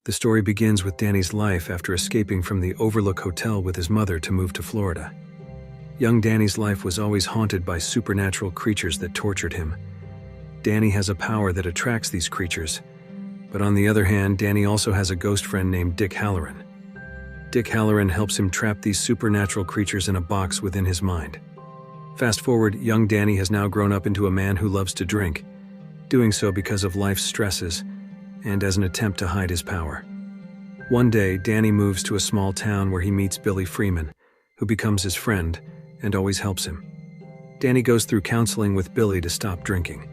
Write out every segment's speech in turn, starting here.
The story begins with Danny's life after escaping from the Overlook Hotel with his mother to move to Florida. Young Danny's life was always haunted by supernatural creatures that tortured him. Danny has a power that attracts these creatures, but on the other hand, Danny also has a ghost friend named Dick Halloran. Dick Halloran helps him trap these supernatural creatures in a box within his mind. Fast forward, young Danny has now grown up into a man who loves to drink, doing so because of life's stresses and as an attempt to hide his power. One day, Danny moves to a small town where he meets Billy Freeman, who becomes his friend and always helps him. Danny goes through counseling with Billy to stop drinking.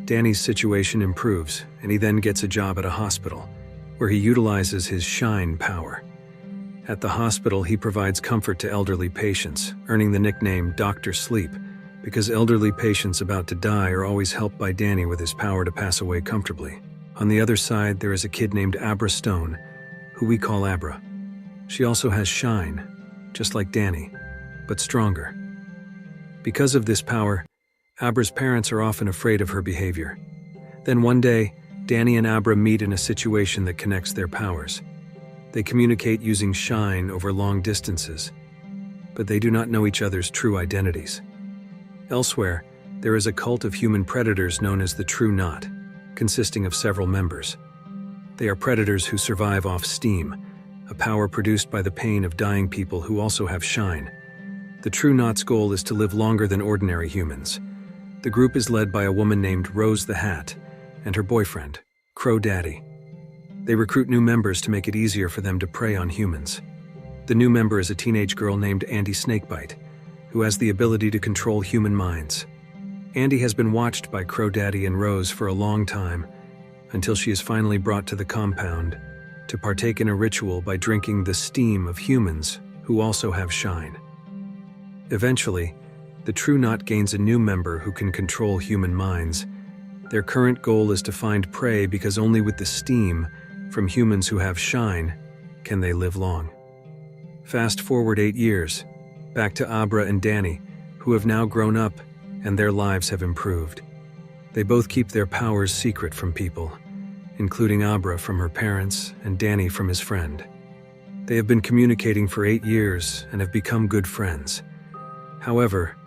Danny's situation improves, and he then gets a job at a hospital, where he utilizes his shine power. At the hospital, he provides comfort to elderly patients, earning the nickname Dr. Sleep, because elderly patients about to die are always helped by Danny with his power to pass away comfortably. On the other side, there is a kid named Abra Stone, who we call Abra. She also has shine, just like Danny, but stronger. Because of this power, Abra's parents are often afraid of her behavior. Then one day, Danny and Abra meet in a situation that connects their powers. They communicate using shine over long distances, but they do not know each other's true identities. Elsewhere, there is a cult of human predators known as the True Knot, consisting of several members. They are predators who survive off steam, a power produced by the pain of dying people who also have shine. The True Knot's goal is to live longer than ordinary humans. The group is led by a woman named Rose the Hat and her boyfriend, Crow Daddy. They recruit new members to make it easier for them to prey on humans. The new member is a teenage girl named Andy Snakebite, who has the ability to control human minds. Andy has been watched by Crow Daddy and Rose for a long time, until she is finally brought to the compound to partake in a ritual by drinking the steam of humans who also have shine. Eventually, the True Knot gains a new member who can control human minds. Their current goal is to find prey because only with the steam from humans who have shine can they live long. Fast forward 8 years, back to Abra and Danny, who have now grown up and their lives have improved. They both keep their powers secret from people, including Abra from her parents and Danny from his friend. They have been communicating for 8 years and have become good friends. However,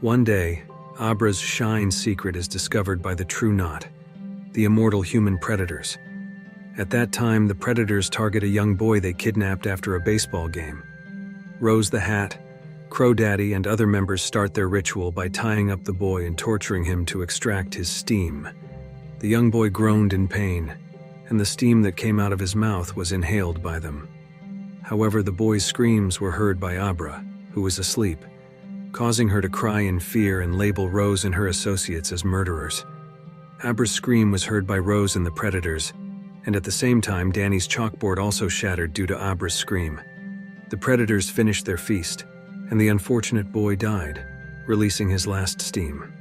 one day, Abra's shine secret is discovered by the True Knot, the immortal human predators. At that time, the predators target a young boy they kidnapped after a baseball game. Rose the Hat, Crow Daddy, and other members start their ritual by tying up the boy and torturing him to extract his steam. The young boy groaned in pain, and the steam that came out of his mouth was inhaled by them. However, the boy's screams were heard by Abra, who was asleep, causing her to cry in fear and label Rose and her associates as murderers. Abra's scream was heard by Rose and the predators, and at the same time, Danny's chalkboard also shattered due to Abra's scream. The predators finished their feast, and the unfortunate boy died, releasing his last steam.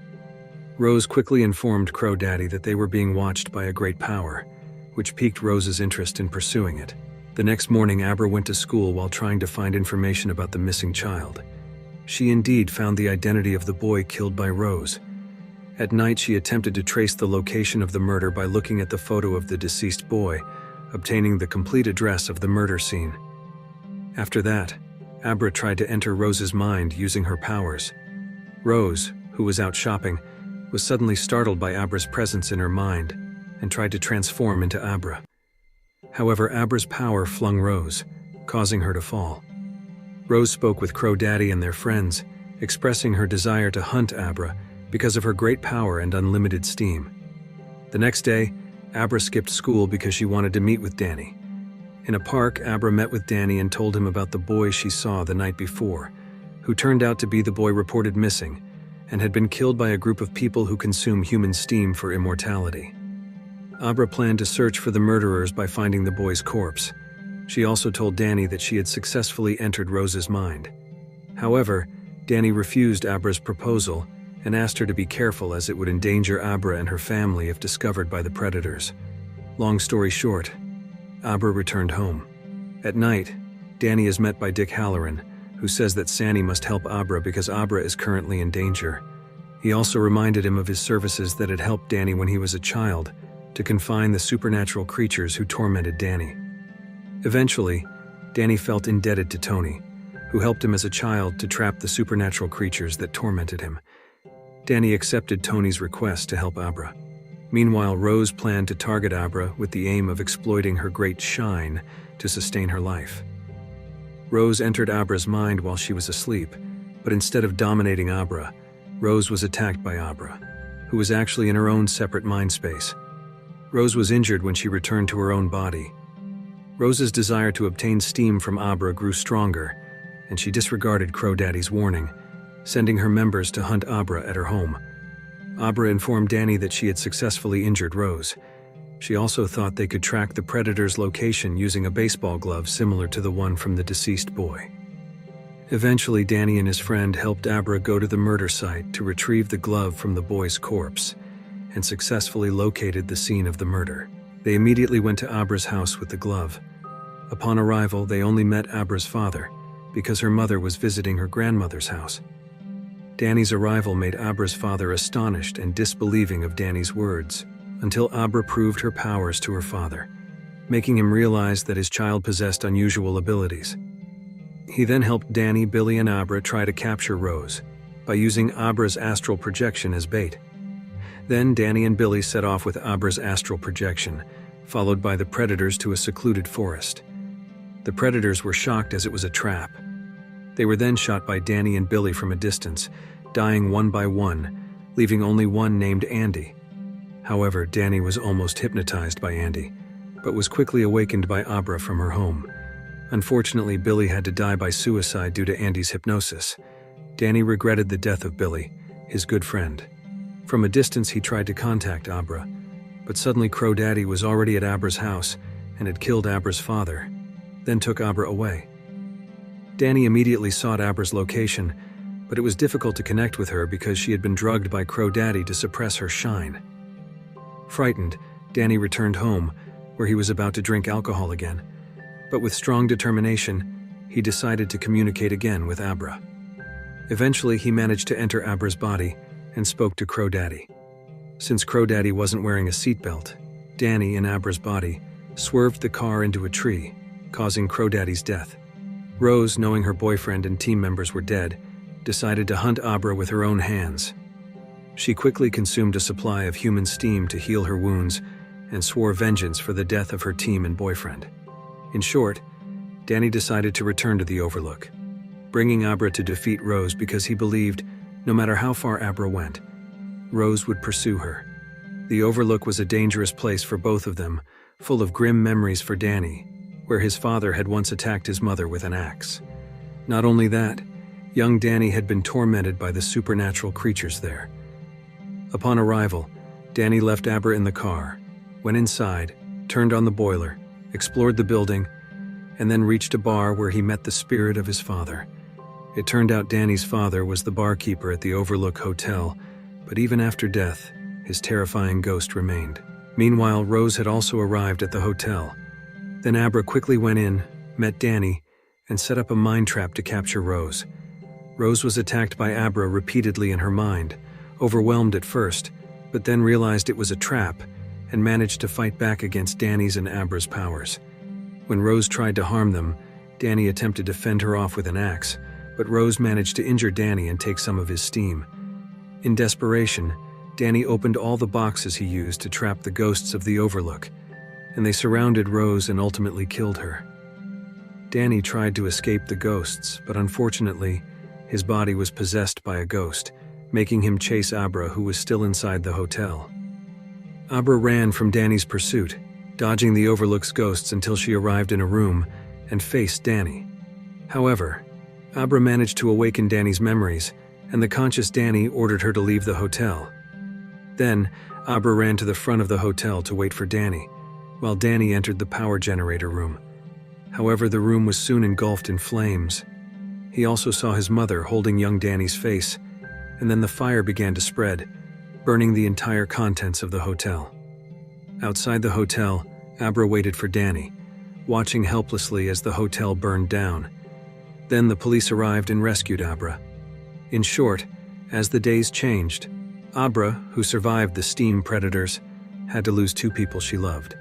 Rose quickly informed Crow Daddy that they were being watched by a great power, which piqued Rose's interest in pursuing it. The next morning, Abra went to school while trying to find information about the missing child. She indeed found the identity of the boy killed by Rose. At night, she attempted to trace the location of the murder by looking at the photo of the deceased boy, obtaining the complete address of the murder scene. After that, Abra tried to enter Rose's mind using her powers. Rose, who was out shopping, was suddenly startled by Abra's presence in her mind and tried to transform into Abra. However, Abra's power flung Rose, causing her to fall. Rose spoke with Crow Daddy and their friends, expressing her desire to hunt Abra because of her great power and unlimited steam. The next day, Abra skipped school because she wanted to meet with Danny. In a park, Abra met with Danny and told him about the boy she saw the night before, who turned out to be the boy reported missing and had been killed by a group of people who consume human steam for immortality. Abra planned to search for the murderers by finding the boy's corpse. She also told Danny that she had successfully entered Rose's mind. However, Danny refused Abra's proposal and asked her to be careful as it would endanger Abra and her family if discovered by the predators. Long story short, Abra returned home. At night, Danny is met by Dick Halloran, who says that Sandy must help Abra because Abra is currently in danger. He also reminded him of his services that had helped Danny when he was a child to confine the supernatural creatures who tormented Danny. Eventually, Danny felt indebted to Tony, who helped him as a child to trap the supernatural creatures that tormented him. Danny accepted Tony's request to help Abra. Meanwhile, Rose planned to target Abra with the aim of exploiting her great shine to sustain her life. Rose entered Abra's mind while she was asleep, but instead of dominating Abra, Rose was attacked by Abra, who was actually in her own separate mind space. Rose was injured when she returned to her own body. Rose's desire to obtain steam from Abra grew stronger, and she disregarded Crow Daddy's warning, sending her members to hunt Abra at her home. Abra informed Danny that she had successfully injured Rose. She also thought they could track the predator's location using a baseball glove similar to the one from the deceased boy. Eventually, Danny and his friend helped Abra go to the murder site to retrieve the glove from the boy's corpse and successfully located the scene of the murder. They immediately went to Abra's house with the glove. Upon arrival, they only met Abra's father because her mother was visiting her grandmother's house. Danny's arrival made Abra's father astonished and disbelieving of Danny's words, until Abra proved her powers to her father, making him realize that his child possessed unusual abilities. He then helped Danny, Billy, and Abra try to capture Rose by using Abra's astral projection as bait. Then Danny and Billy set off with Abra's astral projection, followed by the predators to a secluded forest. The predators were shocked as it was a trap. They were then shot by Danny and Billy from a distance, dying one by one, leaving only one named Andy. However, Danny was almost hypnotized by Andy, but was quickly awakened by Abra from her home. Unfortunately, Billy had to die by suicide due to Andy's hypnosis. Danny regretted the death of Billy, his good friend. From a distance, he tried to contact Abra, but suddenly Crow Daddy was already at Abra's house and had killed Abra's father, then took Abra away. Danny immediately sought Abra's location, but it was difficult to connect with her because she had been drugged by Crow Daddy to suppress her shine. Frightened, Danny returned home, where he was about to drink alcohol again. But with strong determination, he decided to communicate again with Abra. Eventually, he managed to enter Abra's body and spoke to Crow Daddy. Since Crow Daddy wasn't wearing a seatbelt, Danny, in Abra's body, swerved the car into a tree, causing Crow Daddy's death. Rose, knowing her boyfriend and team members were dead, decided to hunt Abra with her own hands. She quickly consumed a supply of human steam to heal her wounds and swore vengeance for the death of her team and boyfriend. In short, Danny decided to return to the Overlook, bringing Abra to defeat Rose because he believed, no matter how far Abra went, Rose would pursue her. The Overlook was a dangerous place for both of them, full of grim memories for Danny, where his father had once attacked his mother with an axe. Not only that, young Danny had been tormented by the supernatural creatures there. Upon arrival, Danny left Abra in the car, went inside, turned on the boiler, explored the building, and then reached a bar where he met the spirit of his father. It turned out Danny's father was the barkeeper at the Overlook Hotel, but even after death, his terrifying ghost remained. Meanwhile, Rose had also arrived at the hotel. Then Abra quickly went in, met Danny, and set up a mind trap to capture Rose. Rose was attacked by Abra repeatedly in her mind, overwhelmed at first, but then realized it was a trap and managed to fight back against Danny's and Abra's powers. When Rose tried to harm them, Danny attempted to fend her off with an axe, but Rose managed to injure Danny and take some of his steam. In desperation, Danny opened all the boxes he used to trap the ghosts of the Overlook, and they surrounded Rose and ultimately killed her. Danny tried to escape the ghosts, but unfortunately, his body was possessed by a ghost, making him chase Abra, who was still inside the hotel. Abra ran from Danny's pursuit, dodging the Overlook's ghosts until she arrived in a room and faced Danny. However, Abra managed to awaken Danny's memories, and the conscious Danny ordered her to leave the hotel. Then, Abra ran to the front of the hotel to wait for Danny, while Danny entered the power generator room. However, the room was soon engulfed in flames. He also saw his mother holding young Danny's face, and then the fire began to spread, burning the entire contents of the hotel. Outside the hotel, Abra waited for Danny, watching helplessly as the hotel burned down. Then the police arrived and rescued Abra. In short, as the days changed, Abra, who survived the steam predators, had to lose two people she loved.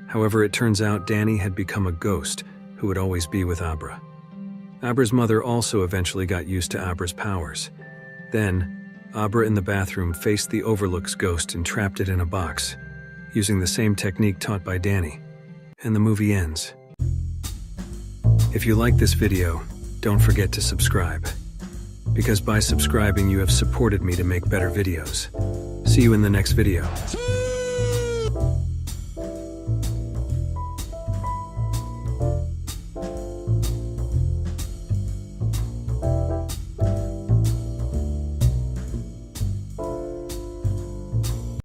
However, it turns out Danny had become a ghost, who would always be with Abra. Abra's mother also eventually got used to Abra's powers. Then, Abra in the bathroom faced the Overlook's ghost and trapped it in a box, using the same technique taught by Danny. And the movie ends. If you like this video, don't forget to subscribe. Because by subscribing you have supported me to make better videos. See you in the next video.